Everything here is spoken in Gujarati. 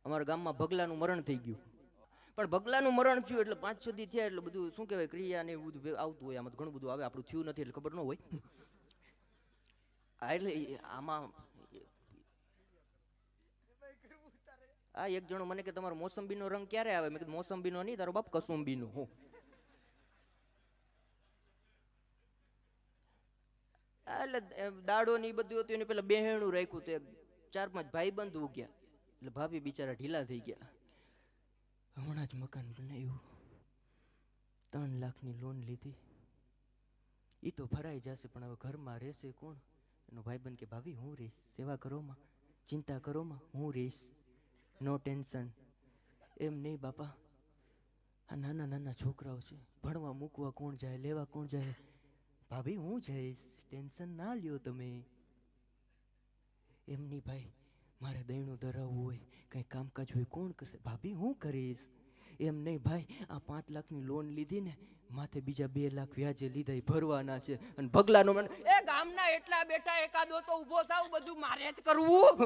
અમારા ગામમાં ભગલાનું મરણ થઈ ગયું, પણ ભગલાનું મરણ થયું એટલે 5-6 દી થયા એટલે બધું શું કહેવાય ક્રિયા ને એવું બધું આવતું હોય, આમાં ઘણું બધું આવે, આપણું થયું નથી એટલે ખબર ન હોય. એટલે આમાં આ એક જણો મને કે તમારો મોસંબીનો રંગ ક્યારે આવે? મેં કીધું મોસંબીનો નહીં, તારો બાપ કસુંબીનો. હું એટલે દાડો ને એ બધું હતું એને પેલા બેહેણું રાખ્યું તો 4-5 ભાઈબંધ ઉગ્યા એટલે ભાભી બિચારા ઢીલા થઈ ગયા. હમણાં જ મકાન બનાવ્યું, 3 લાખની લોન લીધી, એ તો ભરાઈ જશે પણ હવે ઘરમાં રહેશે કોણ? એનો ભાઈબંધ કે ભાભી હું રહીશ, સેવા કરોમાં, ચિંતા કરોમાં, હું રહીશ, નો ટેન્શન. એમ નહીં બાપા, આ નાના નાના છોકરાઓ છે, ભણવા મૂકવા કોણ જાય, લેવા કોણ જાય? ભાભી હું જઈશ, ટેન્શન ના લ્યો તમે. એમ નહીં ભાઈ, મારે દહીણું ધરાવવું હોય, કંઈ કામકાજ હોય કોણ કરશે? ભાભી હું કરીશ. એમ નહીં ભાઈ, આ 5 લાખની લોન લીધી ને, માથે બીજા 2 લાખ વ્યાજે લીધા, એ ભરવાના છે. અને ભગલાનો મને એ ગામના એટલા બેઠા એકાદો તો ઊભો થાવ, બધું મારે જ કરવું.